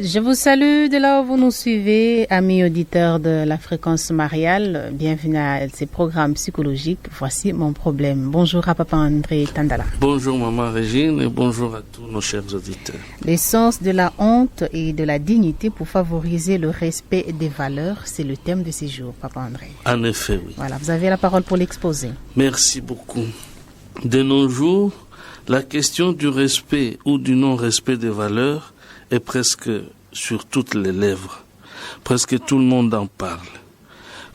Je vous salue de là où vous nous suivez, amis auditeurs de la fréquence mariale. Bienvenue à ces programmes psychologiques. Voici mon problème. Bonjour à Papa André Tandala. Bonjour Maman Régine et bonjour à tous nos chers auditeurs. L'essence de la honte et de la dignité pour favoriser le respect des valeurs, c'est le thème de ces jours, Papa André. En effet, oui. Voilà, vous avez la parole pour l'exposer. Merci beaucoup. De nos jours, la question du respect ou du non-respect des valeurs est presque sur toutes les lèvres. Presque tout le monde en parle.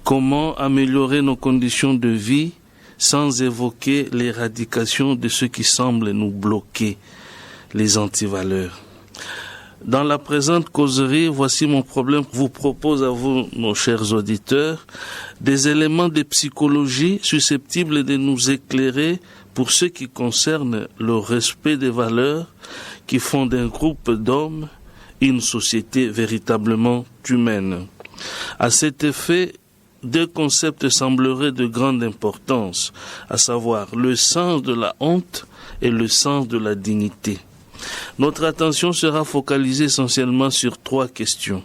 Comment améliorer nos conditions de vie sans évoquer l'éradication de ce qui semble nous bloquer, les antivaleurs? Dans la présente causerie, voici mon problème. Je vous propose à vous, nos chers auditeurs, des éléments de psychologie susceptibles de nous éclairer pour ce qui concerne le respect des valeurs qui font d'un groupe d'hommes une société véritablement humaine. À cet effet, deux concepts sembleraient de grande importance, à savoir le sens de la honte et le sens de la dignité. Notre attention sera focalisée essentiellement sur trois questions.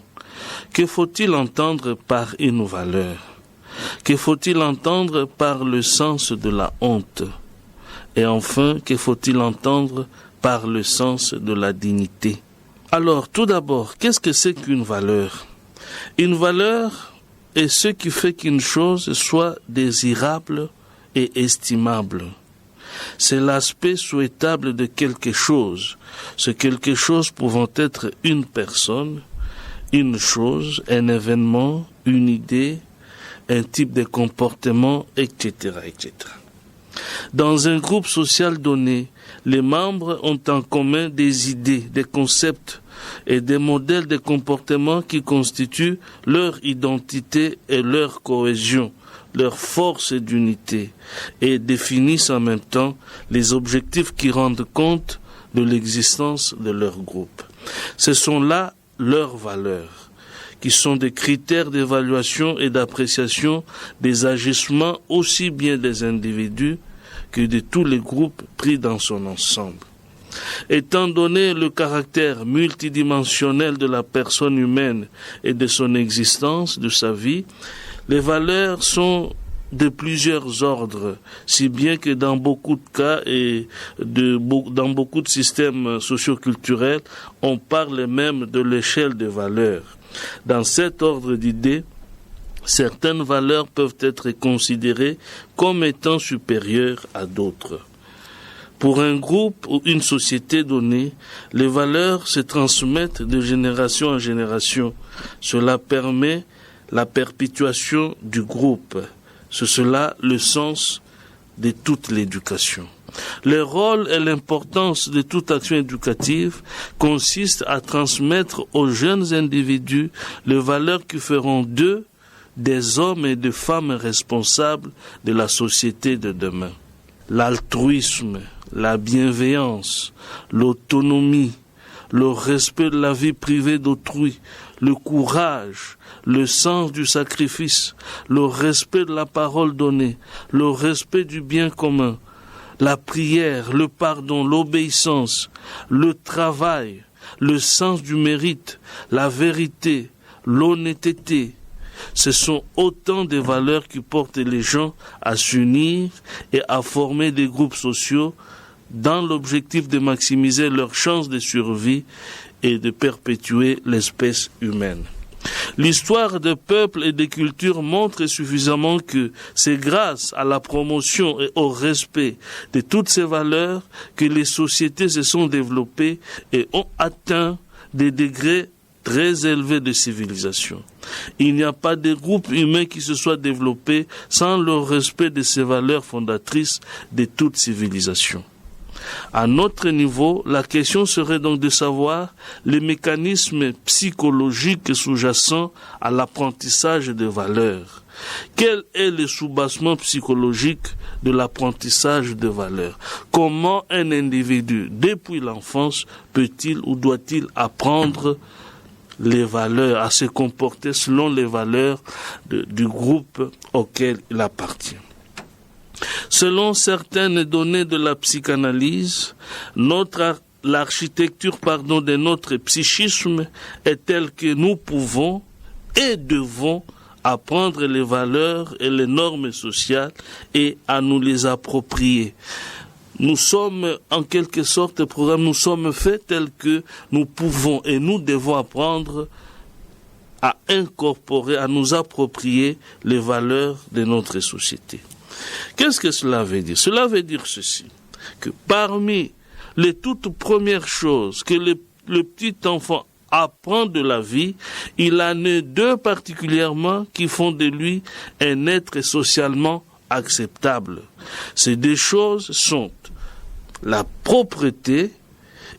Que faut-il entendre par une valeur? Que faut-il entendre par le sens de la honte? Et enfin, que faut-il entendre par le sens de la dignité? Alors, tout d'abord, qu'est-ce que c'est qu'une valeur? Une valeur est ce qui fait qu'une chose soit désirable et estimable. C'est l'aspect souhaitable de quelque chose, ce quelque chose pouvant être une personne, une chose, un événement, une idée, un type de comportement, etc., etc. Dans un groupe social donné, les membres ont en commun des idées, des concepts et des modèles de comportement qui constituent leur identité et leur cohésion, leur force d'unité, et définissent en même temps les objectifs qui rendent compte de l'existence de leur groupe. Ce sont là leurs valeurs, qui sont des critères d'évaluation et d'appréciation des agissements aussi bien des individus que de tous les groupes pris dans son ensemble. Étant donné le caractère multidimensionnel de la personne humaine et de son existence, de sa vie, les valeurs sont de plusieurs ordres, si bien que dans beaucoup de cas et dans beaucoup de systèmes socioculturels, on parle même de l'échelle des valeurs. Dans cet ordre d'idées, certaines valeurs peuvent être considérées comme étant supérieures à d'autres. Pour un groupe ou une société donnée, les valeurs se transmettent de génération en génération. Cela permet la perpétuation du groupe. C'est cela le sens de toute l'éducation. Le rôle et l'importance de toute action éducative consistent à transmettre aux jeunes individus les valeurs qui feront d'eux des hommes et des femmes responsables de la société de demain. L'altruisme, la bienveillance, l'autonomie, le respect de la vie privée d'autrui, le courage, le sens du sacrifice, le respect de la parole donnée, le respect du bien commun, la prière, le pardon, l'obéissance, le travail, le sens du mérite, la vérité, l'honnêteté. Ce sont autant de valeurs qui portent les gens à s'unir et à former des groupes sociaux dans l'objectif de maximiser leurs chances de survie et de perpétuer l'espèce humaine. L'histoire des peuples et des cultures montre suffisamment que c'est grâce à la promotion et au respect de toutes ces valeurs que les sociétés se sont développées et ont atteint des degrés très élevés de civilisation. Il n'y a pas de groupe humain qui se soit développé sans le respect de ces valeurs fondatrices de toute civilisation. À notre niveau, la question serait donc de savoir les mécanismes psychologiques sous-jacents à l'apprentissage des valeurs. Quel est le soubassement psychologique de l'apprentissage des valeurs? Comment un individu, depuis l'enfance, peut-il ou doit-il apprendre les valeurs, à se comporter selon les valeurs du groupe auquel il appartient? Selon certaines données de la psychanalyse, notre l'architecture de notre psychisme est telle que nous pouvons et devons apprendre les valeurs et les normes sociales et à nous les approprier. Nous sommes en quelque sorte nous sommes faits tels que nous pouvons et nous devons apprendre à incorporer, à nous approprier les valeurs de notre société. Qu'est-ce que cela veut dire? Cela veut dire ceci, que parmi les toutes premières choses que le petit enfant apprend de la vie, il en a deux particulièrement qui font de lui un être socialement acceptable. Ces deux choses sont la propreté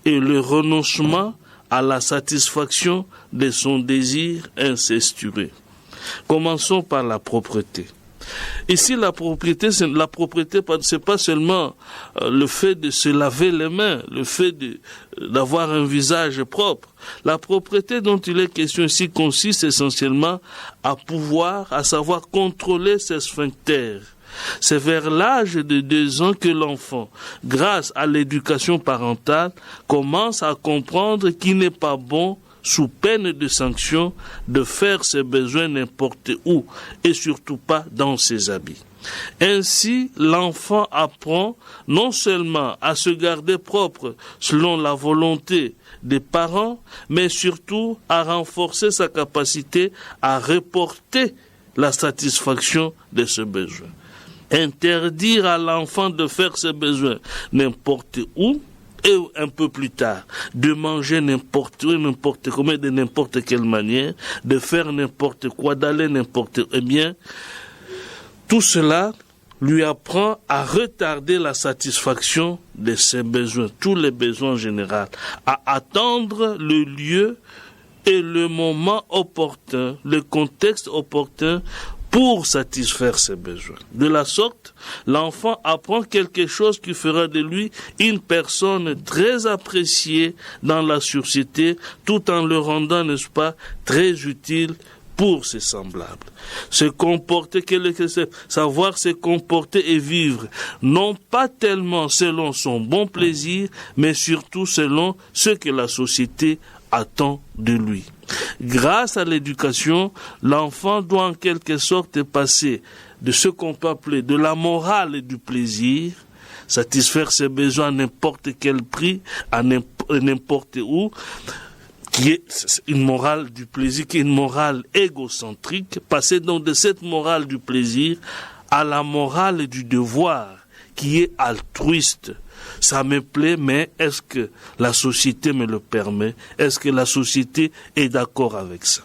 et le renoncement à la satisfaction de son désir incestueux. Commençons par la propreté. Ici, la propreté, c'est pas seulement le fait de se laver les mains, le fait d'avoir un visage propre. La propreté dont il est question ici consiste essentiellement à savoir contrôler ses sphincters. C'est vers l'âge de 2 ans que l'enfant, grâce à l'éducation parentale, commence à comprendre qu'il n'est pas bon, sous peine de sanction, de faire ses besoins n'importe où et surtout pas dans ses habits. Ainsi, l'enfant apprend non seulement à se garder propre selon la volonté des parents, mais surtout à renforcer sa capacité à reporter la satisfaction de ses besoins. Interdire à l'enfant de faire ses besoins n'importe où et un peu plus tard, de manger n'importe où, n'importe comment, de n'importe quelle manière, de faire n'importe quoi, d'aller n'importe où, eh bien, tout cela lui apprend à retarder la satisfaction de ses besoins, tous les besoins en général, à attendre le lieu et le moment opportun, le contexte opportun pour satisfaire ses besoins. De la sorte, l'enfant apprend quelque chose qui fera de lui une personne très appréciée dans la société, tout en le rendant, n'est-ce pas, très utile pour ses semblables. Savoir se comporter et vivre, non pas tellement selon son bon plaisir, mais surtout selon ce que la société attend de lui. Grâce à l'éducation, l'enfant doit en quelque sorte passer de ce qu'on peut appeler de la morale et du plaisir, satisfaire ses besoins à n'importe quel prix, à n'importe où, qui est une morale du plaisir, qui est une morale égocentrique, passer donc de cette morale du plaisir à la morale du devoir, qui est altruiste. Ça me plaît, mais est-ce que la société me le permet? Est-ce que la société est d'accord avec ça?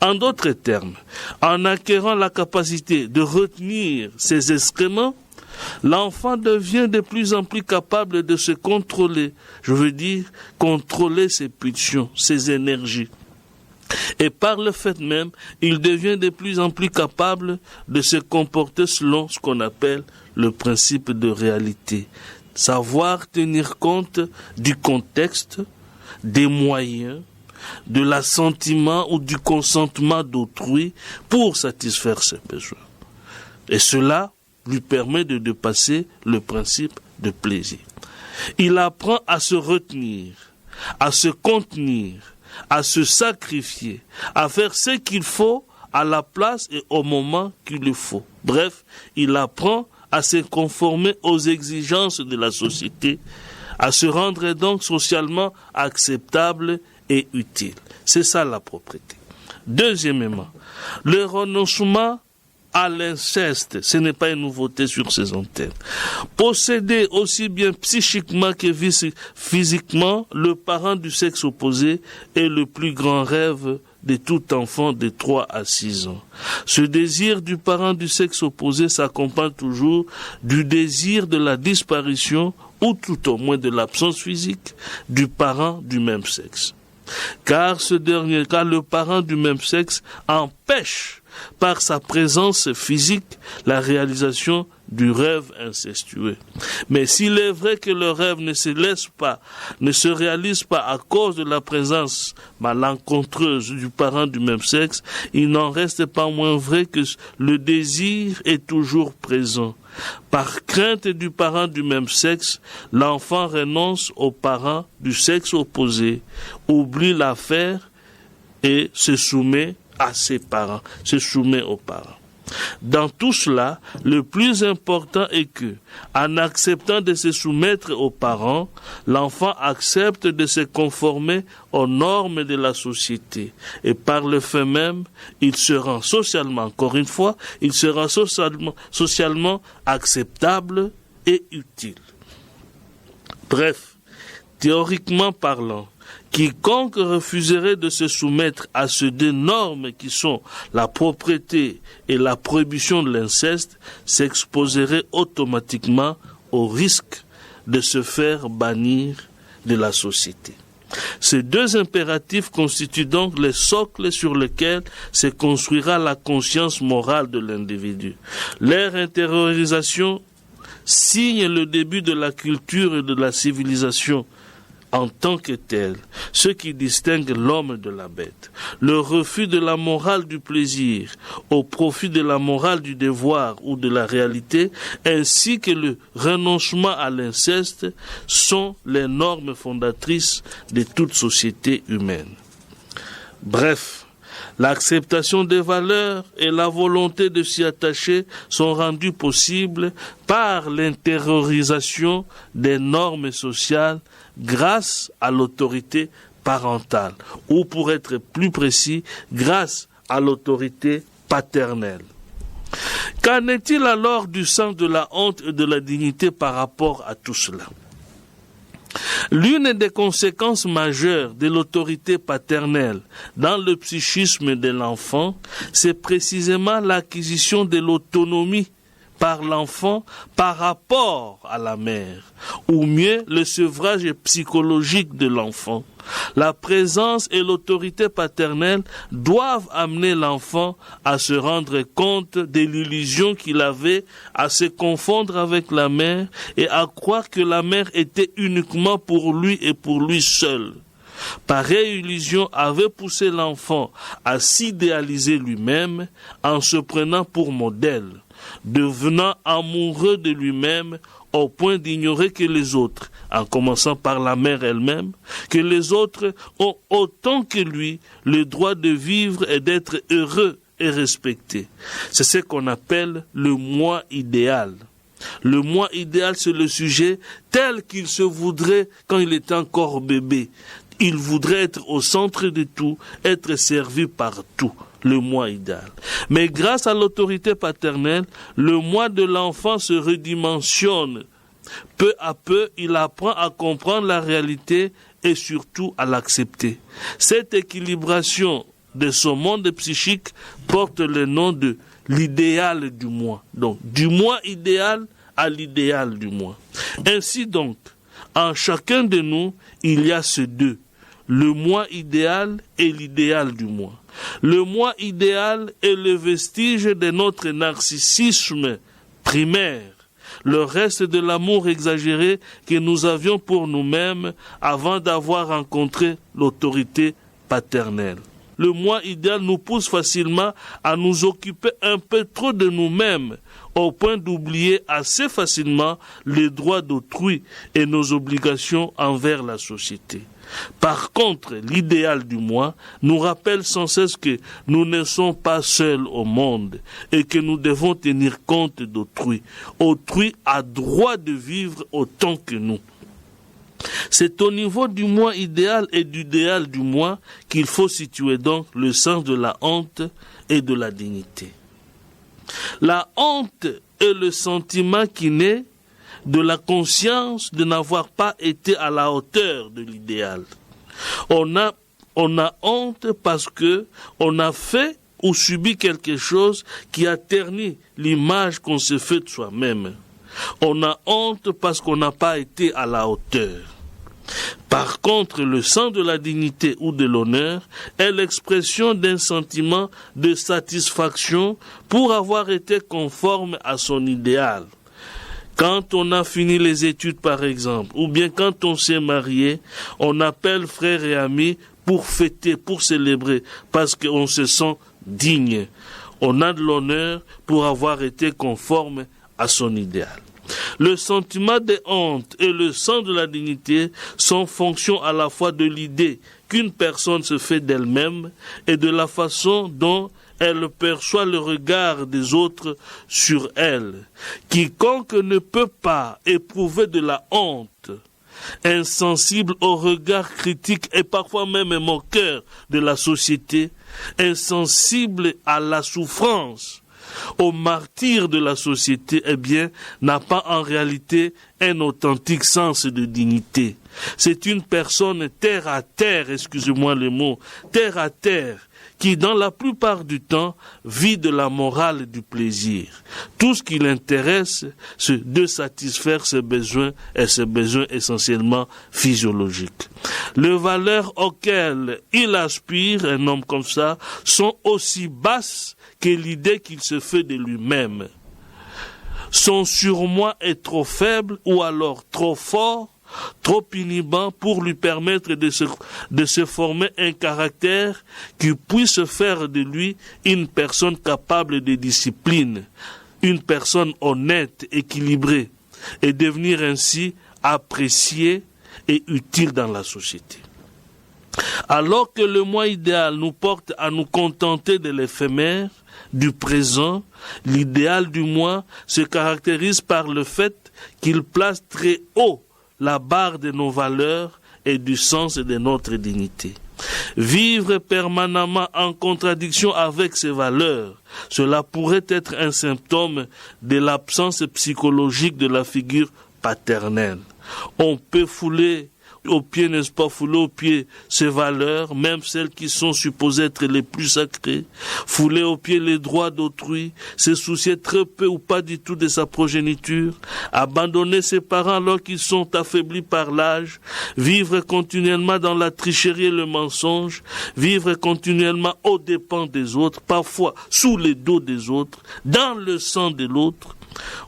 En d'autres termes, en acquérant la capacité de retenir ses excréments, l'enfant devient de plus en plus capable de se contrôler. Je veux dire, contrôler ses pulsions, ses énergies. Et par le fait même, il devient de plus en plus capable de se comporter selon ce qu'on appelle le principe de réalité. Savoir tenir compte du contexte, des moyens, de l'assentiment ou du consentement d'autrui pour satisfaire ses besoins. Et cela lui permet de dépasser le principe de plaisir. Il apprend à se retenir, à se contenir, à se sacrifier, à faire ce qu'il faut à la place et au moment qu'il le faut. Bref, il apprend à se conformer aux exigences de la société, à se rendre donc socialement acceptable et utile. C'est ça la propreté. Deuxièmement, le renoncement à l'inceste, ce n'est pas une nouveauté sur ces antennes. Posséder aussi bien psychiquement que physiquement le parent du sexe opposé est le plus grand rêve de tout enfant de 3 à 6 ans. Ce désir du parent du sexe opposé s'accompagne toujours du désir de la disparition ou tout au moins de l'absence physique du parent du même sexe. Car le parent du même sexe empêche par sa présence physique la réalisation du rêve incestueux. Mais s'il est vrai que le rêve ne se réalise pas à cause de la présence malencontreuse du parent du même sexe, il n'en reste pas moins vrai que le désir est toujours présent. Par crainte du parent du même sexe, l'enfant renonce au parent du sexe opposé, oublie l'affaire et se soumet à ses parents, se soumet aux parents. Dans tout cela, le plus important est que, en acceptant de se soumettre aux parents, l'enfant accepte de se conformer aux normes de la société. Et par le fait même, il se rend socialement, encore une fois, il se rend socialement acceptable et utile. Bref, théoriquement parlant, quiconque refuserait de se soumettre à ces deux normes qui sont la propriété et la prohibition de l'inceste s'exposerait automatiquement au risque de se faire bannir de la société. Ces deux impératifs constituent donc les socles sur lesquels se construira la conscience morale de l'individu. Leur intériorisation signe le début de la culture et de la civilisation en tant que tel, ce qui distingue l'homme de la bête. Le refus de la morale du plaisir au profit de la morale du devoir ou de la réalité, ainsi que le renoncement à l'inceste, sont les normes fondatrices de toute société humaine. Bref, l'acceptation des valeurs et la volonté de s'y attacher sont rendues possibles par l'intériorisation des normes sociales grâce à l'autorité parentale, ou pour être plus précis, grâce à l'autorité paternelle. Qu'en est-il alors du sens de la honte et de la dignité par rapport à tout cela ? L'une des conséquences majeures de l'autorité paternelle dans le psychisme de l'enfant, c'est précisément l'acquisition de l'autonomie par l'enfant par rapport à la mère, ou mieux le sevrage psychologique de l'enfant. La présence et l'autorité paternelle doivent amener l'enfant à se rendre compte de l'illusion qu'il avait à se confondre avec la mère et à croire que la mère était uniquement pour lui et pour lui seul. Pareille illusion avait poussé l'enfant à s'idéaliser lui-même en se prenant pour modèle, devenant amoureux de lui-même au point d'ignorer que les autres, en commençant par la mère elle-même, que les autres ont autant que lui le droit de vivre et d'être heureux et respectés. C'est ce qu'on appelle le moi idéal. Le moi idéal, c'est le sujet tel qu'il se voudrait quand il était encore bébé. Il voudrait être au centre de tout, être servi par tout. Le moi idéal. Mais grâce à l'autorité paternelle, le moi de l'enfant se redimensionne. Peu à peu, il apprend à comprendre la réalité et surtout à l'accepter. Cette équilibration de son monde psychique porte le nom de l'idéal du moi. Donc, du moi idéal à l'idéal du moi. Ainsi donc, en chacun de nous, il y a ces deux, le moi idéal et l'idéal du moi. Le moi idéal est le vestige de notre narcissisme primaire, le reste de l'amour exagéré que nous avions pour nous-mêmes avant d'avoir rencontré l'autorité paternelle. Le moi idéal nous pousse facilement à nous occuper un peu trop de nous-mêmes, au point d'oublier assez facilement les droits d'autrui et nos obligations envers la société. Par contre, l'idéal du moi nous rappelle sans cesse que nous ne sommes pas seuls au monde et que nous devons tenir compte d'autrui. Autrui a droit de vivre autant que nous. C'est au niveau du moi idéal et du idéal du moi qu'il faut situer donc le sens de la honte et de la dignité. La honte est le sentiment qui naît de la conscience de n'avoir pas été à la hauteur de l'idéal. On a honte parce que on a fait ou subi quelque chose qui a terni l'image qu'on se fait de soi-même. On a honte parce qu'on n'a pas été à la hauteur. Par contre, le sens de la dignité ou de l'honneur est l'expression d'un sentiment de satisfaction pour avoir été conforme à son idéal. Quand on a fini les études, par exemple, ou bien quand on s'est marié, on appelle frères et amis pour fêter, pour célébrer, parce qu'on se sent digne. On a de l'honneur pour avoir été conforme à son idéal. Le sentiment de honte et le sens de la dignité sont fonction à la fois de l'idée qu'une personne se fait d'elle-même et de la façon dont elle perçoit le regard des autres sur elle. Quiconque ne peut pas éprouver de la honte, insensible au regard critique et parfois même moqueur de la société, insensible à la souffrance, au martyr de la société, eh bien, n'a pas en réalité un authentique sens de dignité. C'est une personne terre à terre, excusez-moi le mot, terre à terre, qui dans la plupart du temps vit de la morale et du plaisir. Tout ce qui l'intéresse, c'est de satisfaire ses besoins et ses besoins essentiellement physiologiques. Les valeurs auxquelles il aspire, un homme comme ça, sont aussi basses que l'idée qu'il se fait de lui-même. Son surmoi est trop faible ou alors trop fort, trop inhibant pour lui permettre de se former un caractère qui puisse faire de lui une personne capable de discipline, une personne honnête, équilibrée, et devenir ainsi apprécié et utile dans la société. Alors que le moi idéal nous porte à nous contenter de l'éphémère, du présent, l'idéal du moi se caractérise par le fait qu'il place très haut la barre de nos valeurs et du sens de notre dignité. Vivre permanemment en contradiction avec ces valeurs, cela pourrait être un symptôme de l'absence psychologique de la figure paternelle. On peut fouler aux pieds, n'est-ce pas, fouler aux pieds ces valeurs, même celles qui sont supposées être les plus sacrées, fouler aux pieds les droits d'autrui, se soucier très peu ou pas du tout de sa progéniture, abandonner ses parents alors qu'ils sont affaiblis par l'âge, vivre continuellement dans la tricherie et le mensonge, vivre continuellement aux dépens des autres, parfois sous les dos des autres, dans le sang de l'autre.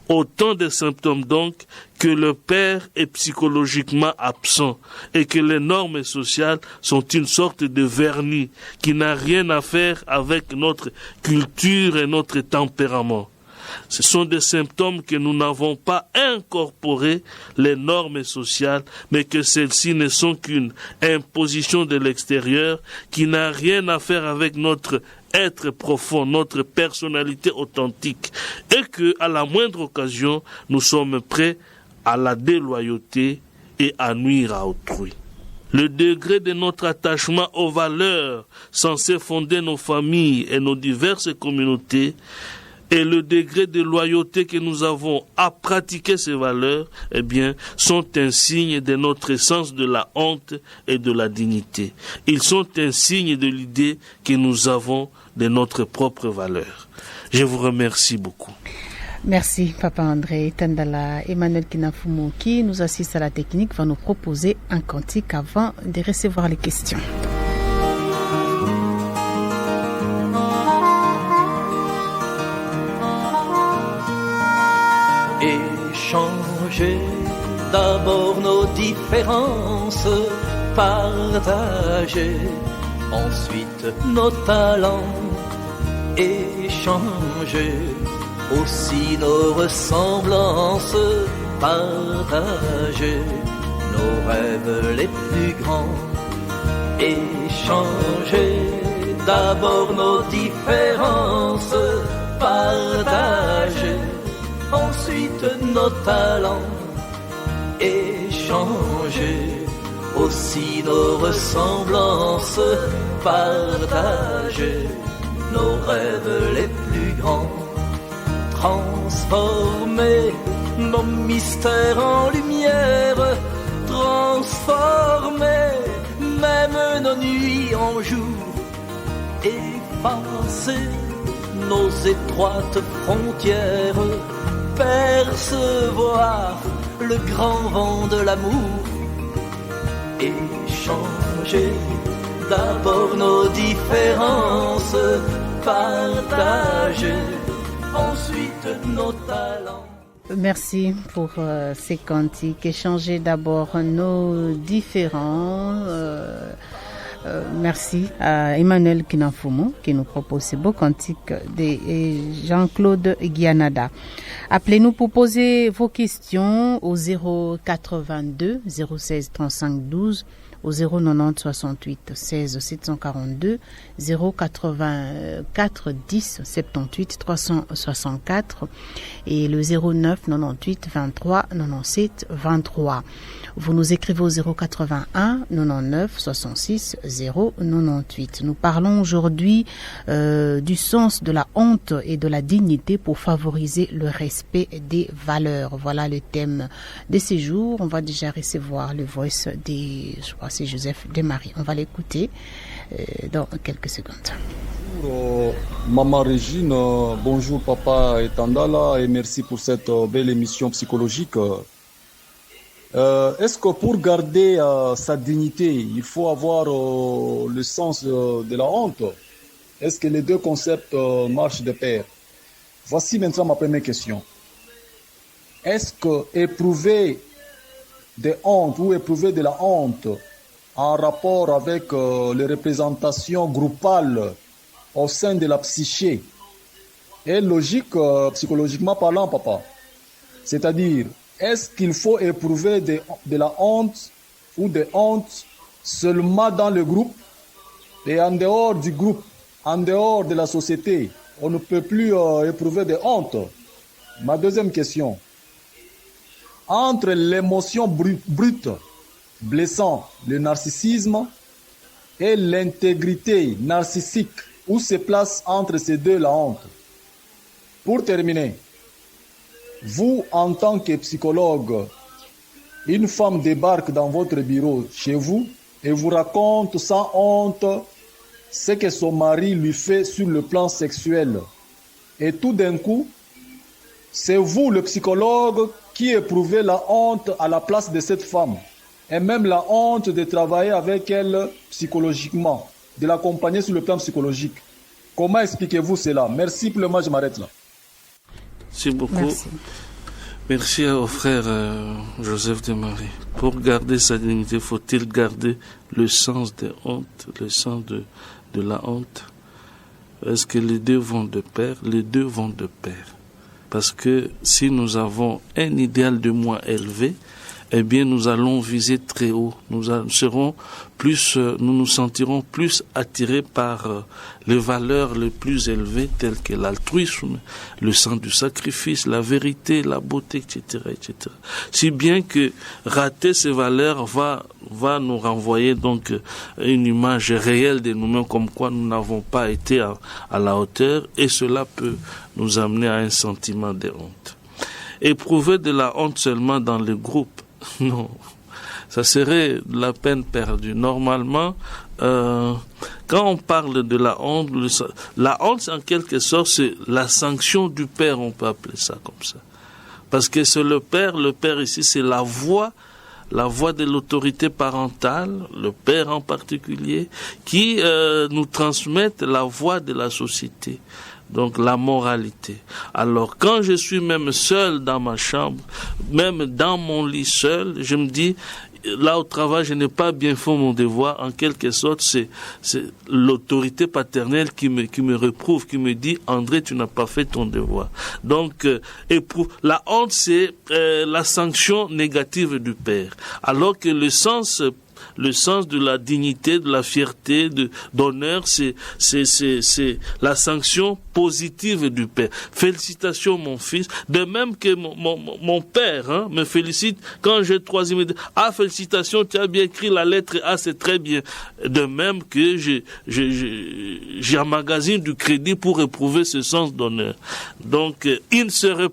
Autant de symptômes donc que le père est psychologiquement absent et que les normes sociales sont une sorte de vernis qui n'a rien à faire avec notre culture et notre tempérament. Ce sont des symptômes que nous n'avons pas incorporés, les normes sociales, mais que celles-ci ne sont qu'une imposition de l'extérieur qui n'a rien à faire avec notre être profond, notre personnalité authentique, et que, à la moindre occasion, nous sommes prêts à la déloyauté et à nuire à autrui. Le degré de notre attachement aux valeurs censées fonder nos familles et nos diverses communautés et le degré de loyauté que nous avons à pratiquer ces valeurs, eh bien, sont un signe de notre sens de la honte et de la dignité. Ils sont un signe de l'idée que nous avons de notre propre valeur. Je vous remercie beaucoup. Merci, Papa André. Tandala, Emmanuel Kinafumo, qui nous assiste à la technique, va nous proposer un cantique avant de recevoir les questions. Échanger d'abord nos différences, partager ensuite nos talents, échanger aussi nos ressemblances, partager nos rêves les plus grands, échanger d'abord nos différences, partager ensuite nos talents, échanger aussi nos ressemblances, partager nos rêves les plus grands, transformer nos mystères en lumière, transformer même nos nuits en jours, effacer nos étroites frontières, percevoir le grand vent de l'amour, échanger d'abord nos différences, partager ensuite nos talents. Merci pour ces cantiques. Échanger d'abord nos différents. Merci à Emmanuel Kinanfumo qui nous propose ces beaux cantiques de Jean-Claude Guianada. Appelez-nous pour poser vos questions au 082 016 35 12 au 090 68 16 742 084 10 78 364 et le 09 98 23 97 23. Vous nous écrivez au 081 99 66 098. Nous parlons aujourd'hui du sens de la honte et de la dignité pour favoriser le respect des valeurs. Voilà le thème de ces jours. On va déjà recevoir le voice je crois c'est Joseph Desmarie. On va l'écouter dans quelques secondes. Bonjour Maman Régine, bonjour Papa Etandala et merci pour cette belle émission psychologique. Est-ce que pour garder sa dignité, il faut avoir le sens de la honte? Est-ce que les deux concepts marchent de pair? Voici maintenant ma première question. Est-ce que éprouver de honte ou éprouver de la honte en rapport avec les représentations groupales au sein de la psyché est logique psychologiquement parlant, papa? C'est-à-dire, est-ce qu'il faut éprouver de la honte ou de honte seulement dans le groupe et en dehors du groupe, en dehors de la société, on ne peut plus éprouver de honte? Ma deuxième question. Entre l'émotion brute, blessant, le narcissisme, et l'intégrité narcissique, où se place entre ces deux la honte? Pour terminer, vous, en tant que psychologue, une femme débarque dans votre bureau chez vous et vous raconte sans honte ce que son mari lui fait sur le plan sexuel. Et tout d'un coup, c'est vous, le psychologue, qui éprouvez la honte à la place de cette femme. Et même la honte de travailler avec elle psychologiquement, de l'accompagner sur le plan psychologique. Comment expliquez-vous cela? Merci pour le moment, je m'arrête là. Merci beaucoup. Merci au frère Joseph Desmarie. Pour garder sa dignité, faut-il garder le sens de honte, le sens de la honte? Est-ce que les deux vont de pair? Les deux vont de pair. Parce que si nous avons un idéal de moi élevé, eh bien nous allons viser très haut. Nous nous sentirons plus attirés par les valeurs les plus élevées telles que l'altruisme, le sens du sacrifice, la vérité, la beauté, etc., etc. Si bien que rater ces valeurs va nous renvoyer donc une image réelle de nous-mêmes comme quoi nous n'avons pas été à la hauteur et cela peut nous amener à un sentiment de honte. Éprouver de la honte seulement dans le groupe, non, ça serait la peine perdue. Normalement, quand on parle de la honte, c'est en quelque sorte, c'est la sanction du père, on peut appeler ça comme ça. Parce que c'est le père ici, c'est la voix de l'autorité parentale, le père en particulier, qui nous transmettent la voix de la société. Donc la moralité. Alors quand je suis même seul dans ma chambre, même dans mon lit seul, je me dis, là au travail je n'ai pas bien fait mon devoir. En quelque sorte c'est l'autorité paternelle qui me reprouve, qui me dit André tu n'as pas fait ton devoir. Donc la honte c'est la sanction négative du père. Alors que le sens de la dignité, de la fierté, d'honneur, c'est la sanction positive du père. Félicitations mon fils. De même que mon père me félicite quand j'ai troisième. Ah, félicitations, tu as bien écrit la lettre A, c'est très bien. De même que j'emmagasine du crédit pour éprouver ce sens d'honneur. Donc, il ne serait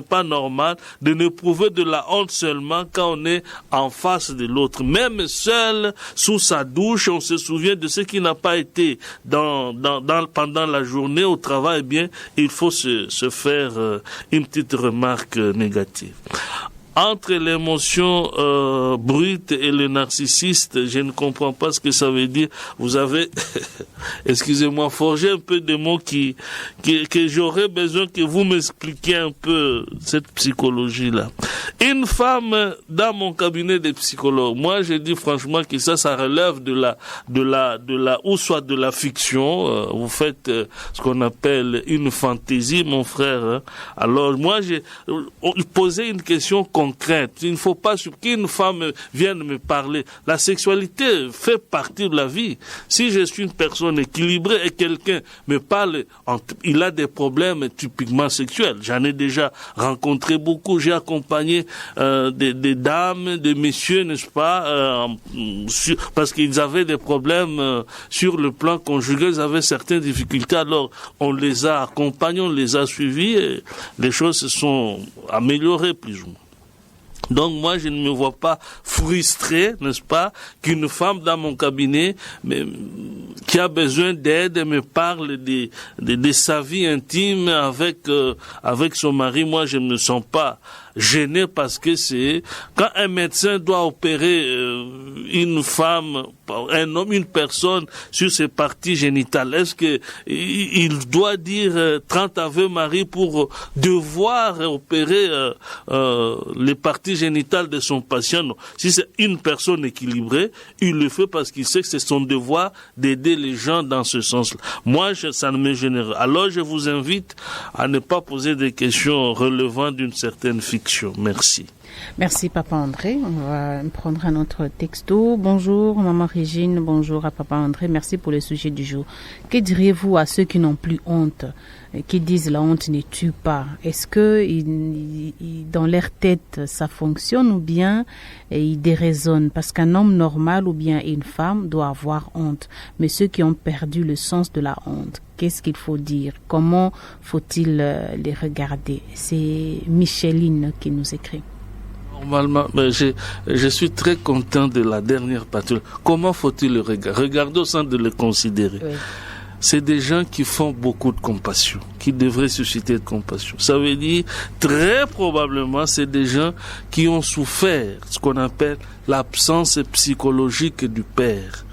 pas normal de n'éprouver de la honte seulement quand on est en face de l'autre. Même seul, sous sa douche, on se souvient de ce qui n'a pas été pendant la journée au travail, eh bien, il faut se faire une petite remarque négative. entre l'émotion brute et le narcissiste, je ne comprends pas ce que ça veut dire. Vous avez, excusez-moi, forgé un peu de mots que j'aurais besoin que vous m'expliquiez un peu cette psychologie-là. Une femme dans mon cabinet de psychologue, moi je dis franchement que ça relève de la ou soit de la fiction. Vous faites ce qu'on appelle une fantaisie, mon frère. Hein. Alors moi j'ai posé une question concrète. Il ne faut pas qu'une femme vienne me parler. La sexualité fait partie de la vie. Si je suis une personne équilibrée et quelqu'un me parle, il a des problèmes typiquement sexuels. J'en ai déjà rencontré beaucoup. J'ai accompagné des dames, des messieurs, n'est-ce pas, parce qu'ils avaient des problèmes sur le plan conjugal, ils avaient certaines difficultés. Alors on les a accompagnés, on les a suivis et les choses se sont améliorées plus ou moins. Donc moi, je ne me vois pas frustré, n'est-ce pas, qu'une femme dans mon cabinet qui a besoin d'aide me parle de sa vie intime avec son mari. Moi, je ne me sens pas gêné parce que c'est quand un médecin doit opérer une femme, un homme, une personne sur ses parties génitales, est-ce que il doit dire 30 Ave Marie pour devoir opérer les parties génitales de son patient? Non. Si c'est une personne équilibrée, il le fait parce qu'il sait que c'est son devoir d'aider les gens dans ce sens-là. Moi, ça ne me gêne pas. Alors, je vous invite à ne pas poser des questions relevant d'une certaine fiction. Merci. Merci Papa André. On va prendre un autre texto. Bonjour Maman Régine, bonjour à Papa André. Merci pour le sujet du jour. Que diriez-vous à ceux qui n'ont plus honte, qui disent la honte ne tue pas? Est-ce que dans leur tête ça fonctionne ou bien ils déraisonnent? Parce qu'un homme normal ou bien une femme doit avoir honte. Mais ceux qui ont perdu le sens de la honte, qu'est-ce qu'il faut dire? Comment faut-il les regarder? C'est Micheline qui nous écrit. Normalement, je suis très content de la dernière partie. Comment faut-il le regarder? Regardez sans de le considérer. Oui. C'est des gens qui font beaucoup de compassion, qui devraient susciter de compassion. Ça veut dire, très probablement, c'est des gens qui ont souffert ce qu'on appelle l'absence psychologique du père.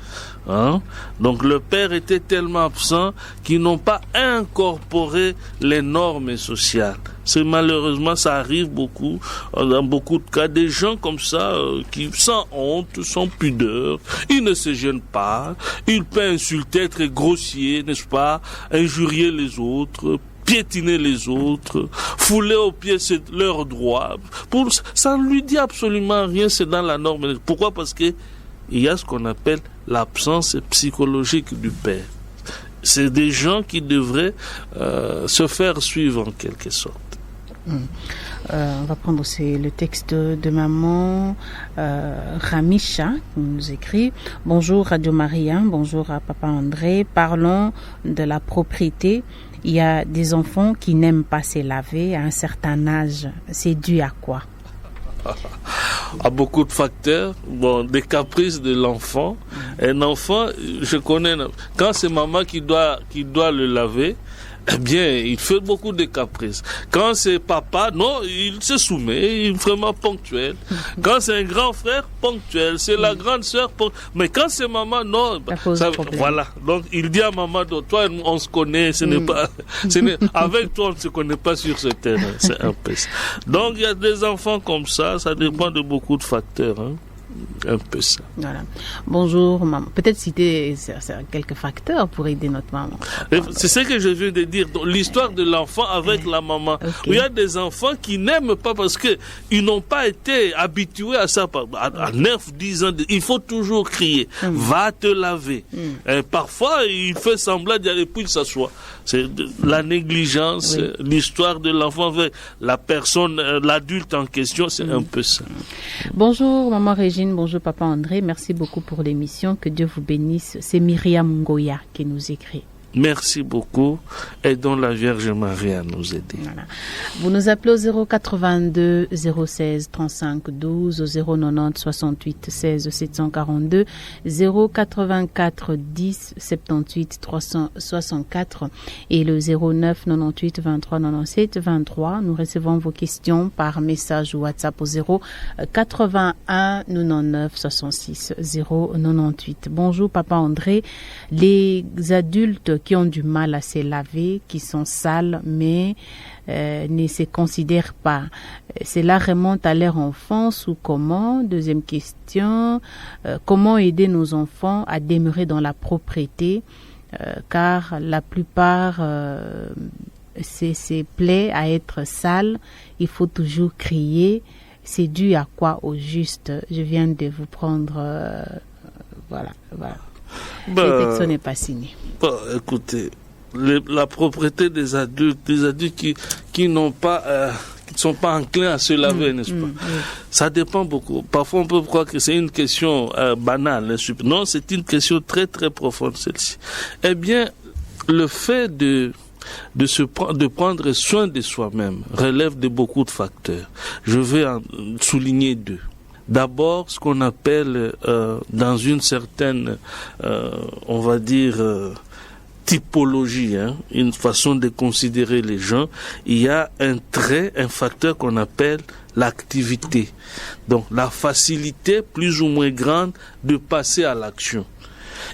Hein? Donc le père était tellement absent qu'ils n'ont pas incorporé les normes sociales. C'est malheureusement, ça arrive beaucoup, dans beaucoup de cas, des gens comme ça, qui sans honte, sans pudeur, ils ne se gênent pas, ils peuvent insulter, être grossiers, n'est-ce pas, injurier les autres, piétiner les autres, fouler aux pieds leurs droits. Ça ne lui dit absolument rien, c'est dans la norme. Pourquoi? Parce que il y a ce qu'on appelle l'absence psychologique du père. C'est des gens qui devraient se faire suivre en quelque sorte. On va prendre aussi le texte de maman Ramisha qui nous écrit: bonjour Radio Maria, bonjour à Papa André, parlons de la propriété. Il y a des enfants qui n'aiment pas se laver à un certain âge. C'est dû à quoi? À beaucoup de facteurs, des caprices de l'enfant. Un enfant, je connais, quand c'est maman qui doit le laver, eh bien, il fait beaucoup de caprices. Quand c'est papa, non, il se soumet, il est vraiment ponctuel. Quand c'est un grand frère, ponctuel. C'est la grande sœur, mais quand c'est maman, non. Voilà. Donc, il dit à maman, toi, on se connaît, avec toi, on ne se connaît pas sur ce terrain. C'est un peu ça. Donc, il y a des enfants comme ça dépend de beaucoup de facteurs, hein. Un peu ça. Voilà. Bonjour, maman. Peut-être citer quelques facteurs pour aider notre maman. C'est ce que je viens de dire. L'histoire de l'enfant avec la maman. Okay. Il y a des enfants qui n'aiment pas parce que ils n'ont pas été habitués à ça. À 9, 10 ans, il faut toujours crier. Va te laver. Et parfois, il fait semblant d'y aller puis il s'assoit. C'est la négligence, oui. L'histoire de l'enfant avec la personne, l'adulte en question, c'est un peu ça. Bonjour, maman Régine. Bonjour, papa André. Merci beaucoup pour l'émission. Que Dieu vous bénisse. C'est Myriam Ngoya qui nous écrit. Merci beaucoup. Aidons la Vierge Marie à nous aider. Voilà. Vous nous appelez au 082 016 35 12, au 090 68 16 742, 084 10 78 364 et le 09 98 23 97 23. Nous recevons vos questions par message ou WhatsApp au 081 99 66 098. Bonjour Papa André. Les adultes qui ont du mal à se laver, qui sont sales, mais ne se considèrent pas. Cela remonte à leur enfance ou comment? Deuxième question, comment aider nos enfants à demeurer dans la propreté, car la plupart se plaît à être sales, il faut toujours crier. C'est dû à quoi au juste? Je viens de vous prendre... voilà. Le texte n'est pas signé. Écoutez, la propreté des adultes qui n'ont pas, qui ne sont pas enclins à se laver, n'est-ce pas? Ça dépend beaucoup. Parfois, on peut croire que c'est une question banale. Non, c'est une question très très profonde, celle-ci. Eh bien, le fait de prendre soin de soi-même relève de beaucoup de facteurs. Je vais en souligner deux. D'abord, ce qu'on appelle dans une certaine, on va dire, typologie, une façon de considérer les gens, il y a un facteur qu'on appelle l'activité. Donc, la facilité plus ou moins grande de passer à l'action.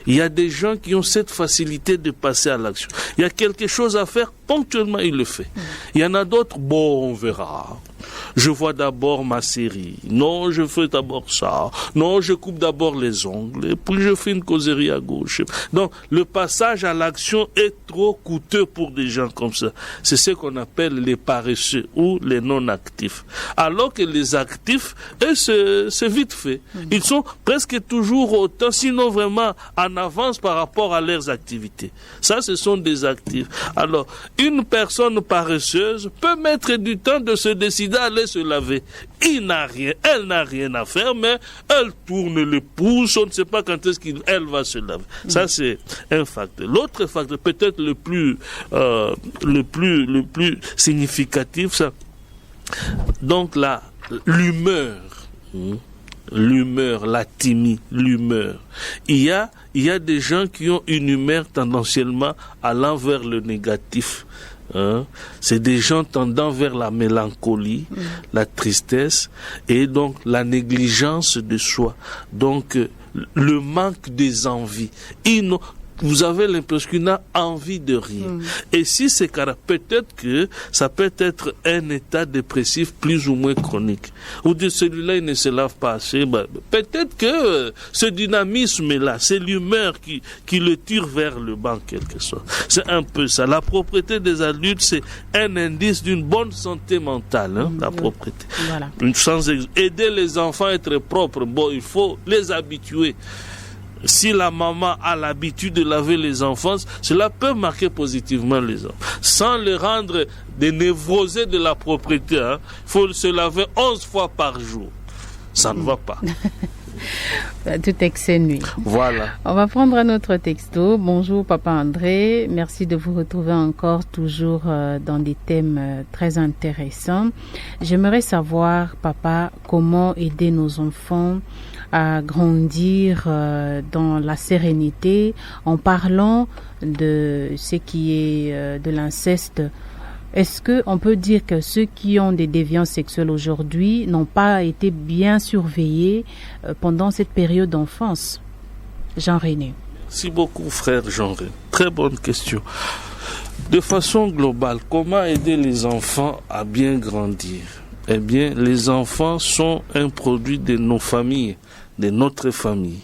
Il y a des gens qui ont cette facilité de passer à l'action. Il y a quelque chose à faire, ponctuellement il le fait. Il y en a d'autres, bon, on verra. Je vois d'abord ma série. Non, je fais d'abord ça. Non, je coupe d'abord les ongles. Et puis je fais une causerie à gauche. Donc, le passage à l'action est trop coûteux pour des gens comme ça. C'est ce qu'on appelle les paresseux ou les non-actifs. Alors que les actifs, eux, c'est vite fait. Ils sont presque toujours autant, sinon vraiment en avance par rapport à leurs activités. Ça, ce sont des actifs. Alors, une personne paresseuse peut mettre du temps de se décider à aller se laver. Elle n'a rien à faire, mais elle tourne le pouce, on ne sait pas quand est-ce qu'elle va se laver. Ça, c'est un facteur. L'autre facteur, peut-être le plus significatif, ça. Donc là, l'humeur, la timide, l'humeur. Il y a des gens qui ont une humeur tendanciellement allant vers le négatif. C'est des gens tendant vers la mélancolie, la tristesse et donc la négligence de soi. Donc le manque des envies. Vous avez l'impression qu'il n'a envie de rien. Et si c'est car peut-être que ça peut être un état dépressif plus ou moins chronique. Ou de celui-là, il ne se lave pas assez. Peut-être que ce dynamisme-là, c'est l'humeur qui le tire vers le bas en quelque sorte. C'est un peu ça. La propreté des adultes, c'est un indice d'une bonne santé mentale, la propreté. Voilà. Sans aider les enfants à être propres, il faut les habituer. Si la maman a l'habitude de laver les enfants, cela peut marquer positivement les enfants. Sans les rendre des névrosés de la propreté, il faut se laver 11 fois par jour. Ça ne va pas. Tout excès nuit. Voilà. On va prendre un autre texto. Bonjour Papa André, merci de vous retrouver encore toujours dans des thèmes très intéressants. J'aimerais savoir, Papa, comment aider nos enfants à grandir dans la sérénité en parlant de ce qui est de l'inceste. Est-ce qu'on peut dire que ceux qui ont des déviances sexuelles aujourd'hui n'ont pas été bien surveillés pendant cette période d'enfance? Jean-René. Merci beaucoup, frère Jean-René. Très bonne question. De façon globale, comment aider les enfants à bien grandir? Eh bien, les enfants sont un produit de nos familles, de notre famille.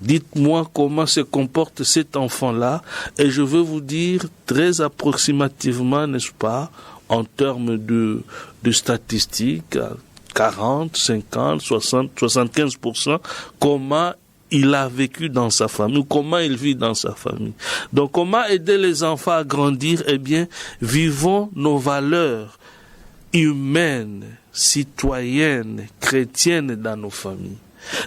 Dites-moi comment se comporte cet enfant-là et je vais vous dire très approximativement, n'est-ce pas, en termes de statistiques, 40, 50, 60, 75%, comment il a vécu dans sa famille, ou comment il vit dans sa famille. Donc, comment aider les enfants à grandir? Eh bien, vivons nos valeurs humaines, citoyennes, chrétiennes dans nos familles.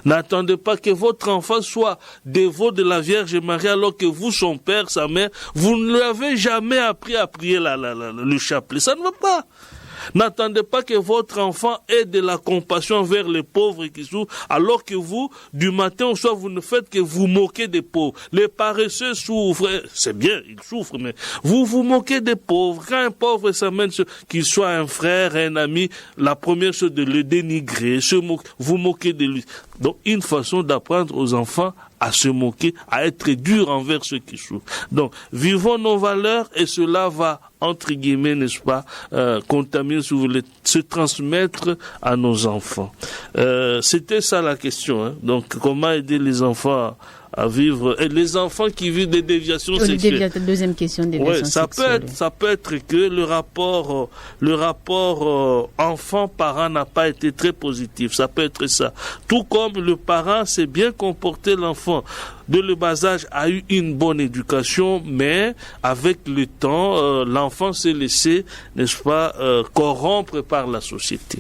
N'attendez pas que votre enfant soit dévot de la Vierge Marie alors que vous, son père, sa mère, vous ne lui avez jamais appris à prier le chapelet. Ça ne va pas. N'attendez pas que votre enfant ait de la compassion envers les pauvres qui souffrent, alors que vous, du matin au soir, vous ne faites que vous moquer des pauvres. Les paresseux souffrent, c'est bien, ils souffrent, mais vous vous moquez des pauvres. Quand un pauvre s'amène, qu'il soit un frère, un ami, la première chose de le dénigrer, vous moquez de lui. Donc, une façon d'apprendre aux enfants à se moquer, à être dur envers ceux qui souffrent. Donc, vivons nos valeurs et cela va, entre guillemets, n'est-ce pas, contaminer, si vous voulez, se transmettre à nos enfants. C'était ça la question. Hein. Donc, comment aider les enfants à vivre, et les enfants qui vivent des déviations sexuelles. Deuxième question, déviation sexuelle. Ça peut être que le rapport enfant-parent n'a pas été très positif. Ça peut être ça. Tout comme le parent s'est bien comporté, l'enfant de le bas âge a eu une bonne éducation, mais avec le temps, l'enfant s'est laissé, n'est-ce pas, corrompre par la société.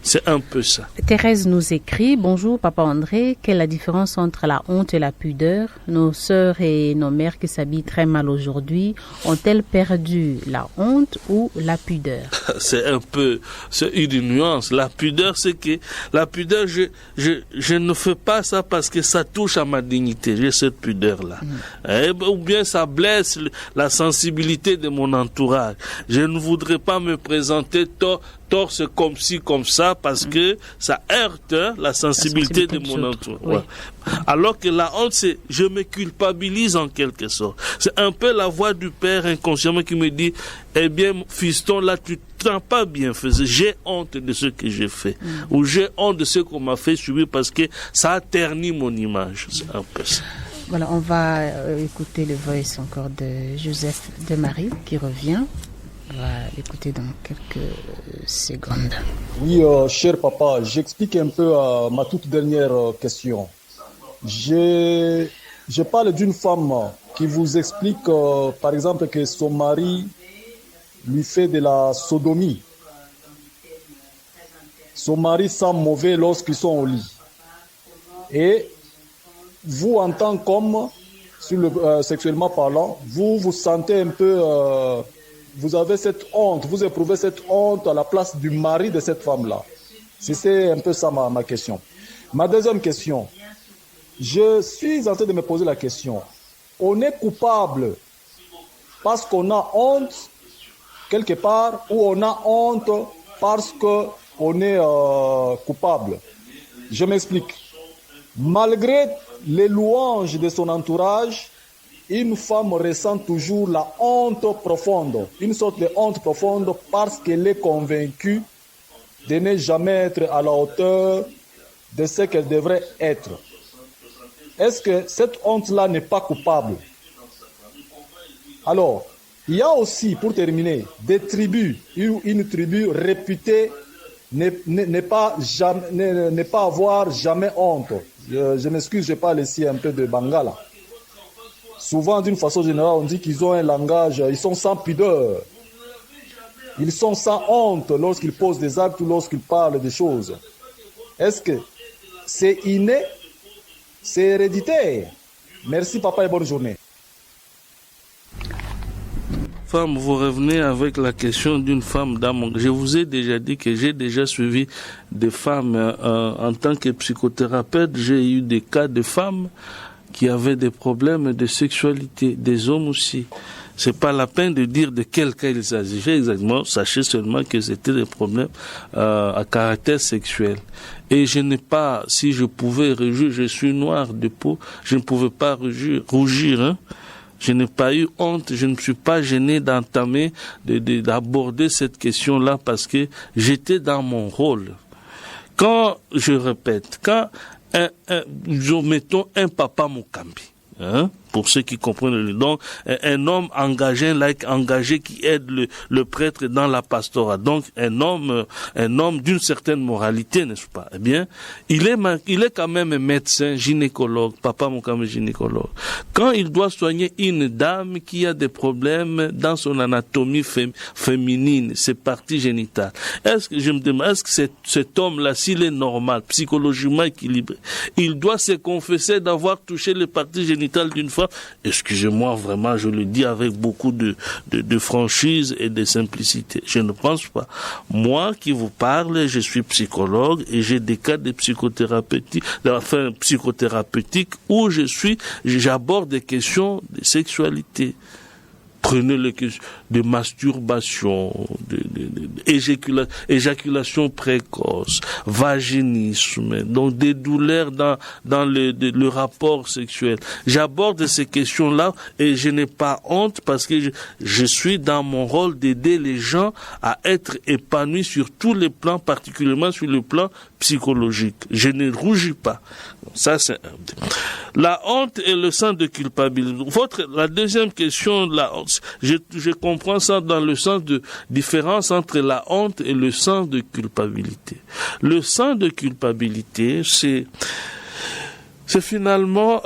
C'est un peu ça. Thérèse nous écrit: bonjour Papa André, quelle est la différence entre la honte et la pudeur? Nos sœurs et nos mères qui s'habillent très mal aujourd'hui ont-elles perdu la honte ou la pudeur? C'est une nuance. La pudeur, c'est que je ne fais pas ça parce que ça touche à ma dignité. J'ai cette pudeur-là. Ou bien ça blesse la sensibilité de mon entourage. Je ne voudrais pas me présenter torse comme ci, comme ça, parce que ça heurte la sensibilité de mon entourage. Oui. Ouais. Alors que la honte, c'est je me culpabilise en quelque sorte. C'est un peu la voix du père inconsciemment qui me dit: eh bien, fiston, là, tu t'en pas bien fait. J'ai honte de ce que j'ai fait. Ou j'ai honte de ce qu'on m'a fait subir parce que ça a terni mon image. C'est un peu ça. Voilà, on va écouter le voice encore de Joseph de Marie qui revient. On va l'écouter dans quelques secondes. Oui, cher papa, j'explique un peu ma toute dernière question. Je parle d'une femme qui vous explique, par exemple, que son mari lui fait de la sodomie. Son mari sent mauvais lorsqu'ils sont au lit. Et vous, en tant qu'homme, sexuellement parlant, vous sentez un peu... vous avez cette honte, vous éprouvez cette honte à la place du mari de cette femme-là. C'est un peu ça ma question. Ma deuxième question, je suis en train de me poser la question. On est coupable parce qu'on a honte quelque part, ou on a honte parce qu'on est coupable? Je m'explique. Malgré les louanges de son entourage, une femme ressent toujours la honte profonde, une sorte de honte profonde parce qu'elle est convaincue de ne jamais être à la hauteur de ce qu'elle devrait être. Est-ce que cette honte-là n'est pas coupable? Alors, il y a aussi, pour terminer, des tribus, une tribu réputée ne pas avoir jamais honte. Je m'excuse, je parle ici un peu de Bangala. Souvent, d'une façon générale, on dit qu'ils ont un langage, ils sont sans pudeur. Ils sont sans honte lorsqu'ils posent des actes ou lorsqu'ils parlent des choses. Est-ce que c'est inné? C'est héréditaire? Merci papa et bonne journée. Femme, vous revenez avec la question d'une femme dans mon... Je vous ai déjà dit que j'ai déjà suivi des femmes en tant que psychothérapeute. J'ai eu des cas de femmes qui avaient des problèmes de sexualité, des hommes aussi. C'est pas la peine de dire de quel cas il s'agissait exactement. Sachez seulement que c'était des problèmes à caractère sexuel. Et je n'ai pas, si je pouvais rougir, je suis noir de peau, je ne pouvais pas rougir. Hein. Je n'ai pas eu honte, je ne me suis pas gêné d'entamer, d'aborder cette question-là parce que j'étais dans mon rôle. Quand, je répète, quand mettons un papa Mukambi, hein, pour ceux qui comprennent le donc un homme engagé, engagé qui aide le prêtre dans la pastorat. Donc un homme d'une certaine moralité, n'est-ce pas? Eh bien, il est quand même médecin, gynécologue, papa mon quand même gynécologue. Quand il doit soigner une dame qui a des problèmes dans son anatomie féminine, ses parties génitales, je me demande, est-ce que cet homme-là, s'il est normal, psychologiquement équilibré, il doit se confesser d'avoir touché les parties génitales d'une femme? Excusez-moi, vraiment, je le dis avec beaucoup de franchise et de simplicité. Je ne pense pas. Moi qui vous parle, je suis psychologue et j'ai des cas de psychothérapeutique où j'aborde des questions de sexualité. Prenez les questions de masturbation, éjaculation précoce, vaginisme, donc des douleurs dans le rapport sexuel. J'aborde ces questions-là et je n'ai pas honte parce que je suis dans mon rôle d'aider les gens à être épanouis sur tous les plans, particulièrement sur le plan psychologique. Je ne rougis pas. Ça, c'est la honte et le sens de culpabilité. La deuxième question, la honte, je comprends ça dans le sens de différence entre la honte et le sens de culpabilité. Le sens de culpabilité, c'est finalement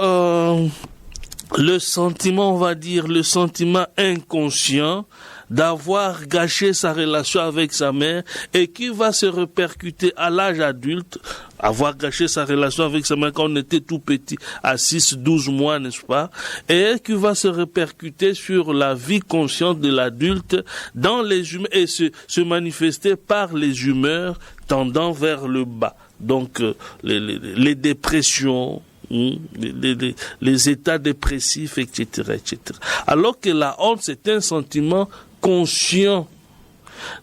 le sentiment, on va dire, le sentiment inconscient d'avoir gâché sa relation avec sa mère et qui va se répercuter à l'âge adulte, avoir gâché sa relation avec sa mère quand on était tout petit, à 6-12 mois, n'est-ce pas, et qui va se répercuter sur la vie consciente de l'adulte dans les humeurs et se manifester par les humeurs tendant vers le bas. Donc, les dépressions, les états dépressifs, etc., etc. Alors que la honte, c'est un sentiment conscient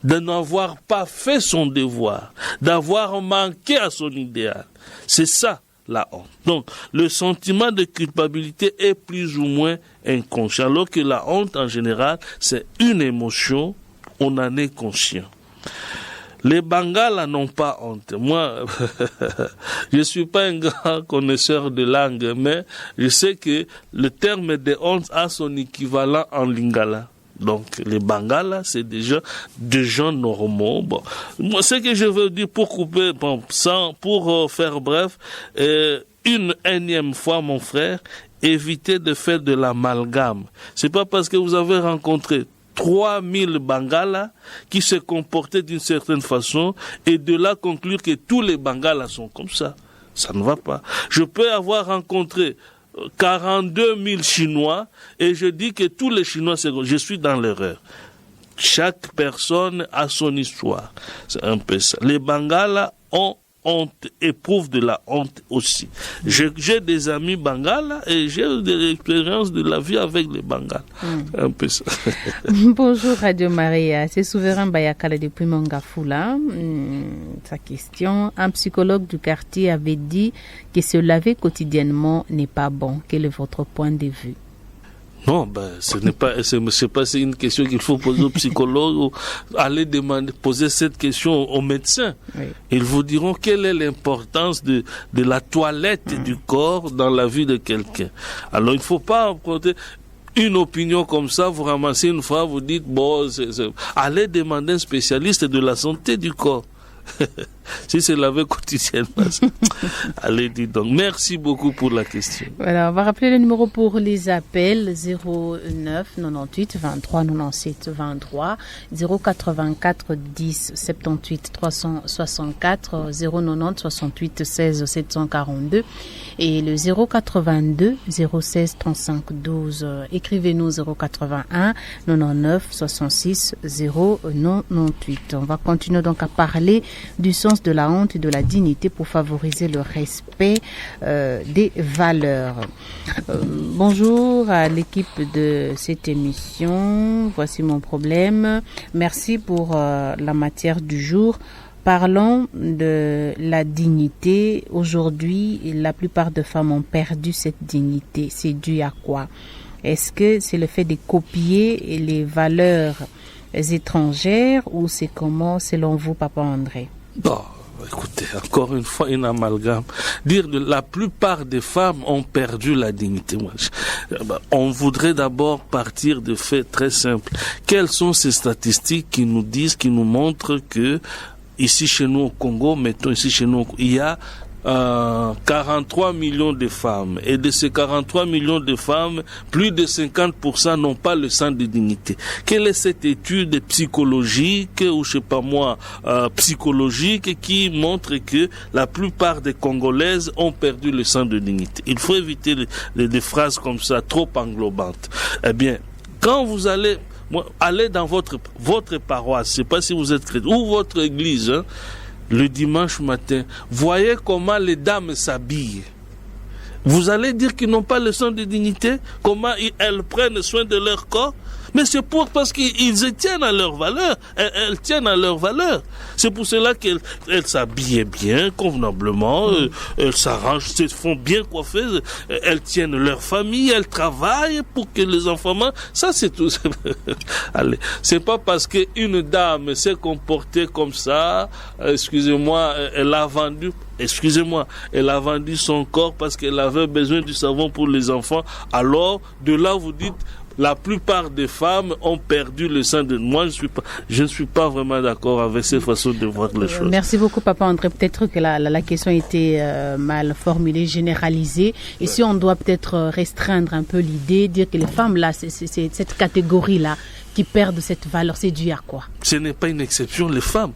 de n'avoir pas fait son devoir, d'avoir manqué à son idéal. C'est ça, la honte. Donc, le sentiment de culpabilité est plus ou moins inconscient, alors que la honte, en général, c'est une émotion, on en est conscient. Les Bangalas n'ont pas honte. Moi, je suis pas un grand connaisseur de langue, mais je sais que le terme de honte a son équivalent en lingala. Donc, les Bangalas, c'est des gens normaux. Bon, moi, ce que je veux dire pour couper, pour faire bref, une énième fois, mon frère, évitez de faire de l'amalgame. C'est pas parce que vous avez rencontré 3000 Bangalas qui se comportaient d'une certaine façon et de là conclure que tous les Bangalas sont comme ça. Ça ne va pas. Je peux avoir rencontré 42 000 Chinois et je dis que tous les Chinois, je suis dans l'erreur. Chaque personne a son histoire. C'est un peu ça. Les Bangalas ont honte, éprouvent de la honte aussi. J'ai des amis Bangalas et j'ai des expériences de la vie avec les Bangalas. Un peu ça. Bonjour Radio Maria, c'est Souverain Bayakala depuis Mangafula. Sa question, un psychologue du quartier avait dit que se laver quotidiennement n'est pas bon. Quel est votre point de vue? Non, c'est pas une question qu'il faut poser au psychologue ou aller poser cette question aux médecins. Oui. Ils vous diront quelle est l'importance de la toilette du corps dans la vie de quelqu'un. Alors, il ne faut pas prendre une opinion comme ça, vous ramassez une fois, vous dites, allez demander un spécialiste de la santé du corps. Si c'est lavé quotidiennement. Allez, dis donc. Merci beaucoup pour la question. Voilà, on va rappeler le numéro pour les appels 09 98 23 97 23 084 10 78 364 090 68 16 742 et le 082 016 35 12. Écrivez-nous 081 99 66 098. On va continuer donc à parler du sens de la honte et de la dignité pour favoriser le respect des valeurs. Bonjour à l'équipe de cette émission. Voici mon problème. Merci pour la matière du jour. Parlons de la dignité. Aujourd'hui, la plupart des femmes ont perdu cette dignité. C'est dû à quoi? Est-ce que c'est le fait de copier les valeurs étrangères ou c'est comment, selon vous, Papa André? Bon, écoutez, encore une fois, une amalgame. Dire que la plupart des femmes ont perdu la dignité. On voudrait d'abord partir de faits très simples. Quelles sont ces statistiques qui nous disent, qui nous montrent que ici chez nous au Congo, mettons ici chez nous, il y a 43 millions de femmes. Et de ces 43 millions de femmes, plus de 50% n'ont pas le sens de dignité. Quelle est cette étude psychologique, ou je sais pas moi, psychologique, qui montre que la plupart des Congolaises ont perdu le sens de dignité? Il faut éviter des phrases comme ça, trop englobantes. Eh bien, quand vous allez dans votre paroisse, je sais pas si vous êtes chrétien, ou votre église, le dimanche matin, voyez comment les dames s'habillent. Vous allez dire qu'ils n'ont pas le sens de dignité? Comment elles prennent soin de leur corps? Mais c'est parce qu'ils tiennent à leurs valeurs. Elles tiennent à leurs valeurs. C'est pour cela qu'elles s'habillent bien, convenablement. Elles s'arrangent, se font bien coiffer. Elles tiennent leur famille. Elles travaillent pour que les enfants mangent. Ça, c'est tout. Allez. C'est pas parce qu'une dame s'est comportée comme ça, elle a vendu son corps parce qu'elle avait besoin du savon pour les enfants. Alors, de là, vous dites, la plupart des femmes ont perdu le sens de... Moi, je ne suis pas vraiment d'accord avec cette façon de voir les choses. Merci beaucoup, Papa André. Peut-être que la question était mal formulée, généralisée. Et si on doit peut-être restreindre un peu l'idée, dire que les femmes, là, c'est cette catégorie-là qui perdent cette valeur, c'est dû à quoi? Ce n'est pas une exception, les femmes.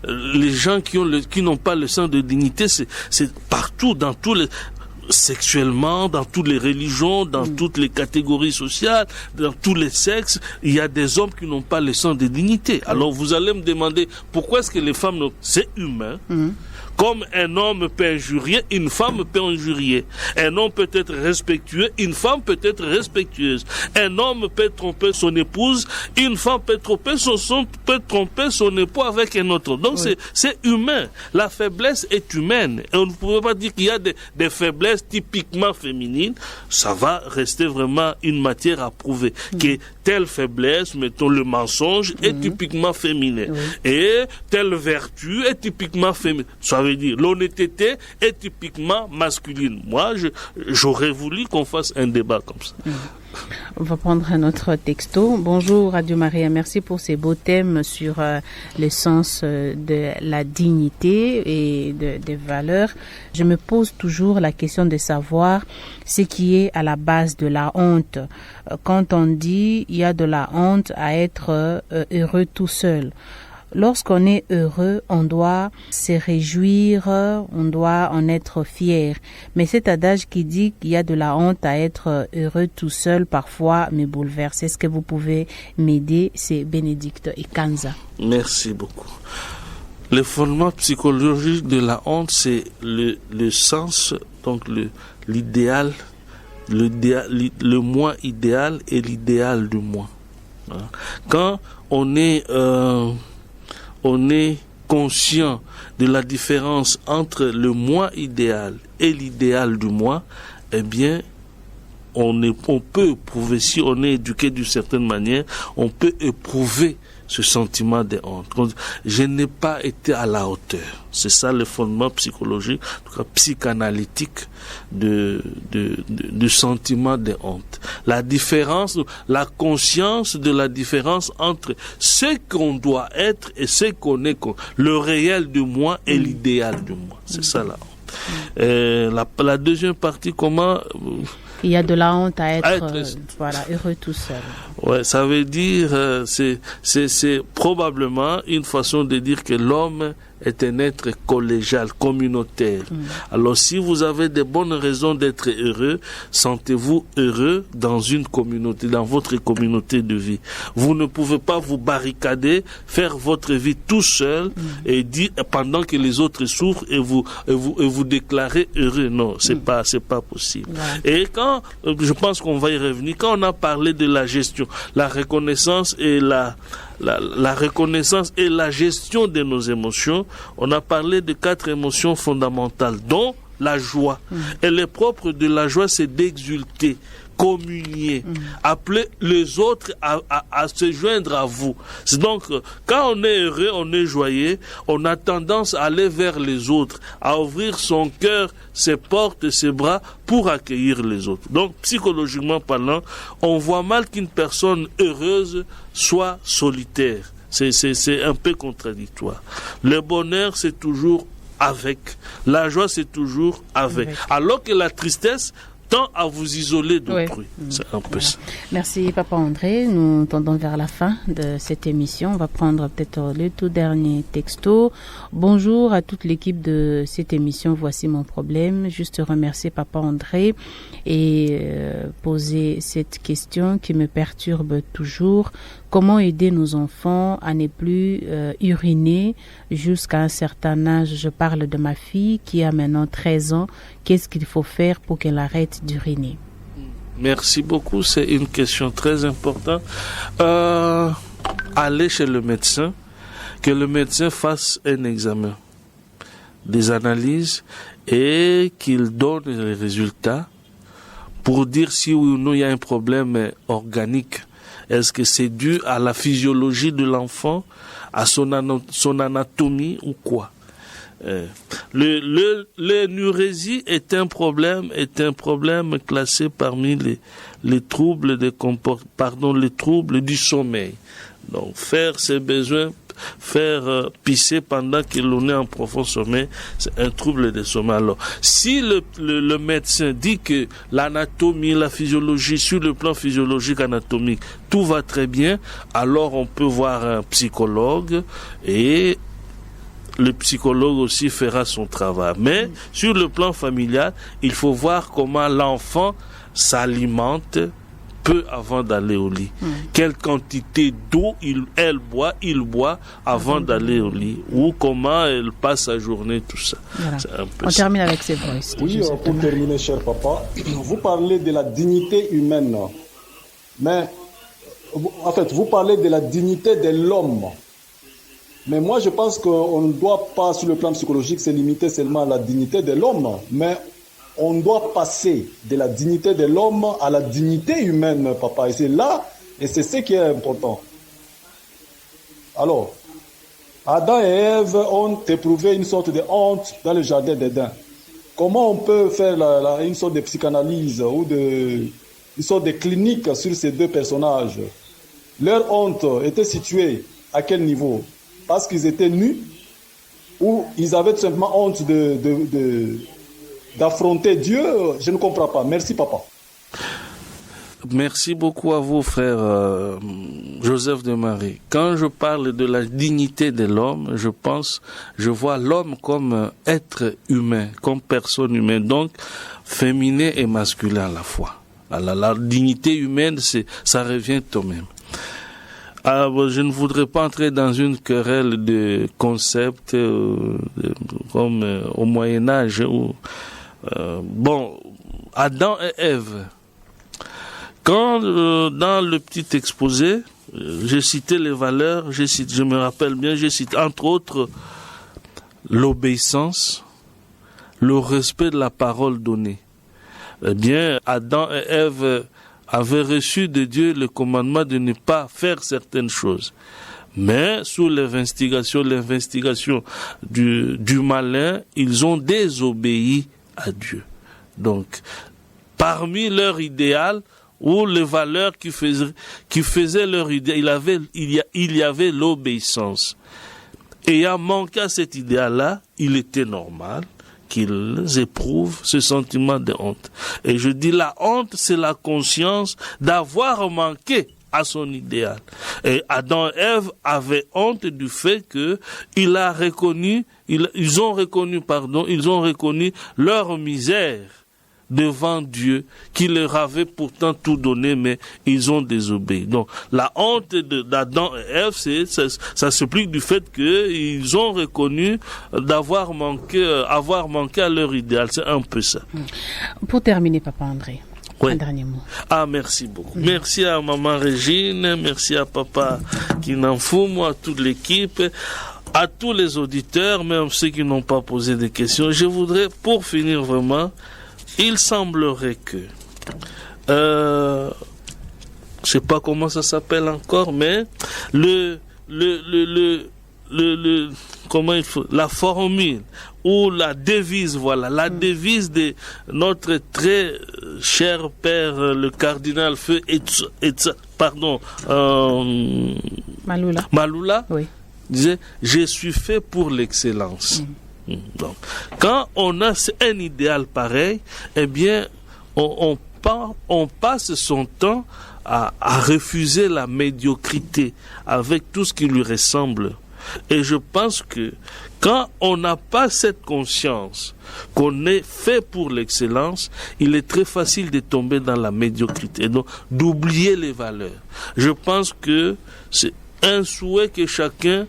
Les gens qui n'ont pas le sens de dignité, c'est partout, dans tous les... sexuellement, dans toutes les religions, dans toutes les catégories sociales, dans tous les sexes, il y a des hommes qui n'ont pas le sens de dignité. Alors vous allez me demander pourquoi est-ce que les femmes c'est humain. Comme un homme peut injurier, une femme peut injurier. Un homme peut être respectueux, une femme peut être respectueuse. Un homme peut tromper son épouse, une femme peut tromper son époux avec un autre. Donc c'est humain. La faiblesse est humaine. Et on ne peut pas dire qu'il y a des faiblesses typiquement féminines. Ça va rester vraiment une matière à prouver. Que telle faiblesse, mettons le mensonge, est typiquement féminin. Et telle vertu est typiquement féminine. Ça veut dire l'honnêteté est typiquement masculine. Moi, j'aurais voulu qu'on fasse un débat comme ça. On va prendre un autre texto. Bonjour Radio Maria, merci pour ces beaux thèmes sur le sens de la dignité et des valeurs. Je me pose toujours la question de savoir ce qui est à la base de la honte. Quand on dit il y a de la honte à être heureux tout seul. Lorsqu'on est heureux, on doit se réjouir, on doit en être fier. Mais cet adage qui dit qu'il y a de la honte à être heureux tout seul, parfois me bouleverse. Est-ce que vous pouvez m'aider? C'est Bénédicte Ikanza. Merci beaucoup. Le fondement psychologique de la honte, c'est le sens, donc l'idéal, le moi idéal et l'idéal du moi. Quand on est conscient de la différence entre le moi idéal et l'idéal du moi, eh bien, on peut éprouver, si on est éduqué d'une certaine manière, on peut éprouver ce sentiment de honte. Je n'ai pas été à la hauteur. C'est ça le fondement psychologique, en tout cas psychanalytique du sentiment de honte. La différence, la conscience de la différence entre ce qu'on doit être et ce qu'on est, le réel du moi et l'idéal du moi. C'est ça la honte. La deuxième partie, comment... Il y a de la honte à être heureux tout seul. Ouais, ça veut dire, c'est probablement une façon de dire que l'homme est un être collégial, communautaire. Alors si vous avez de bonnes raisons d'être heureux, sentez-vous heureux dans une communauté, dans votre communauté de vie. Vous ne pouvez pas vous barricader, faire votre vie tout seul et dire pendant que les autres souffrent et vous déclarer heureux. Non, c'est pas possible. Ouais. Et quand, je pense qu'on va y revenir, quand on a parlé de la gestion, la reconnaissance et la reconnaissance et la gestion de nos émotions, on a parlé de 4 émotions fondamentales, dont la joie. Et le propre de la joie, c'est d'exulter communier, appeler les autres à se joindre à vous. C'est donc, quand on est heureux, on est joyeux, on a tendance à aller vers les autres, à ouvrir son cœur, ses portes, ses bras pour accueillir les autres. Donc, psychologiquement parlant, on voit mal qu'une personne heureuse soit solitaire. C'est un peu contradictoire. Le bonheur, c'est toujours avec. La joie, c'est toujours avec. Alors que la tristesse tend à vous isoler d'autrui. C'est un peu ça. Merci, Papa André. Nous tendons vers la fin de cette émission. On va prendre peut-être le tout dernier texto. Bonjour à toute l'équipe de cette émission. Voici mon problème. Juste remercier Papa André et poser cette question qui me perturbe toujours. Comment aider nos enfants à ne plus uriner jusqu'à un certain âge? Je parle de ma fille qui a maintenant 13 ans. Qu'est-ce qu'il faut faire pour qu'elle arrête d'uriner? Merci beaucoup, c'est une question très importante. Aller chez le médecin, que le médecin fasse un examen, des analyses et qu'il donne les résultats pour dire si oui ou non il y a un problème organique. Est-ce que c'est dû à la physiologie de l'enfant, à son anatomie ou quoi? L'énurésie est un problème classé parmi les troubles les troubles du sommeil. Donc faire ses besoins, faire pisser pendant que l'on est en profond sommeil, c'est un trouble de sommeil. Alors, si le médecin dit que l'anatomie, la physiologie, sur le plan physiologique, anatomique, tout va très bien, alors on peut voir un psychologue et le psychologue aussi fera son travail. Mais sur le plan familial, il faut voir comment l'enfant s'alimente peu avant d'aller au lit. Quelle quantité d'eau il boit avant d'aller au lit. Ou comment elle passe sa journée, tout ça. Voilà. On termine avec ces voices. Oui, pour terminer, cher papa, vous parlez de la dignité humaine. Mais, en fait, vous parlez de la dignité de l'homme. Mais moi, je pense qu'on ne doit pas, sur le plan psychologique, se limiter seulement à la dignité de l'homme, mais on doit passer de la dignité de l'homme à la dignité humaine, papa. Et c'est là, et c'est ce qui est important. Alors, Adam et Ève ont éprouvé une sorte de honte dans le jardin d'Éden. Comment on peut faire une sorte de psychanalyse ou une sorte de clinique sur ces deux personnages? Leur honte était située à quel niveau? Parce qu'ils étaient nus ou ils avaient tout simplement honte d'affronter Dieu? Je ne comprends pas. Merci, papa. Merci beaucoup à vous, frère Joseph de Marie. Quand je parle de la dignité de l'homme, je vois l'homme comme être humain, comme personne humaine, donc féminin et masculin à la fois. La dignité humaine, ça revient au même. Alors, je ne voudrais pas entrer dans une querelle de concepts comme au Moyen-Âge. Adam et Ève. Quand dans le petit exposé, j'ai cité les valeurs, je me rappelle bien, j'ai cité entre autres l'obéissance, le respect de la parole donnée. Eh bien, Adam et Ève avaient reçu de Dieu le commandement de ne pas faire certaines choses. Mais sous l'investigation du malin, ils ont désobéi à Dieu. Donc, parmi leur idéal, ou les valeurs qui faisaient leur idéal, il y avait l'obéissance. Ayant manqué à cet idéal-là, il était normal qu'ils éprouvent ce sentiment de honte. Et je dis la honte, c'est la conscience d'avoir manqué à son idéal. Et Adam et Ève avaient honte du fait que ils ont reconnu leur misère devant Dieu, qui leur avait pourtant tout donné, mais ils ont désobéi. Donc, la honte d'Adam et Ève, ça s'explique du fait qu'ils ont reconnu avoir manqué à leur idéal. C'est un peu ça. Pour terminer, Papa André, oui. Un dernier mot. Merci beaucoup. Merci à Maman Régine, merci à Papa Kinanfoum, à toute l'équipe, à tous les auditeurs, même ceux qui n'ont pas posé de questions. Je voudrais, pour finir vraiment, il semblerait que je sais pas comment ça s'appelle encore, mais comment il faut, la formule ou la devise, voilà, la devise de notre très cher père, le cardinal Feu Malula, Oui. disait, je suis fait pour l'excellence. Donc, quand on a un idéal pareil, eh bien, on passe son temps à refuser la médiocrité avec tout ce qui lui ressemble. Et je pense que quand on n'a pas cette conscience qu'on est fait pour l'excellence, il est très facile de tomber dans la médiocrité, donc d'oublier les valeurs. Je pense que c'est un souhait que chacun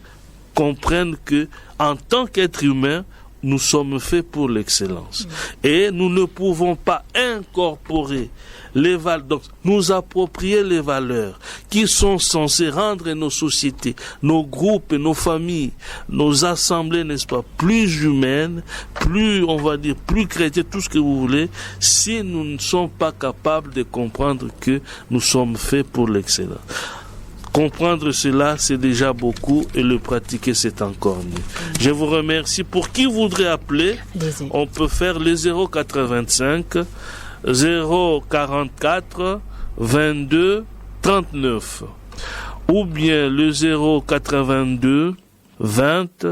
comprenne que, en tant qu'être humain, nous sommes faits pour l'excellence. Et nous ne pouvons pas incorporer les valeurs, donc nous approprier les valeurs qui sont censées rendre nos sociétés, nos groupes et nos familles, nos assemblées, n'est-ce pas, plus humaines, plus, on va dire, plus chrétiennes, tout ce que vous voulez, si nous ne sommes pas capables de comprendre que nous sommes faits pour l'excellence. Comprendre cela, c'est déjà beaucoup, et le pratiquer, c'est encore mieux. Je vous remercie. Pour qui voudrait appeler, on peut faire les 085 044 22 39 ou bien le 082 20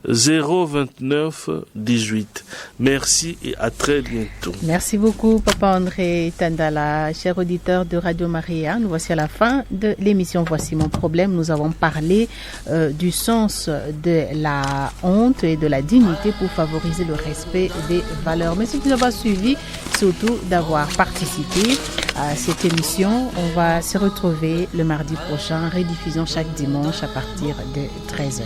029 18. Merci et à très bientôt. Merci beaucoup, Papa André Tandala. Chers auditeurs de Radio Maria, nous voici à la fin de l'émission Voici mon problème. Nous avons parlé du sens de la honte et de la dignité pour favoriser le respect des valeurs. Merci de nous avoir suivis, surtout d'avoir participé à cette émission. On va se retrouver le mardi prochain, rediffusion chaque dimanche à partir de 13h.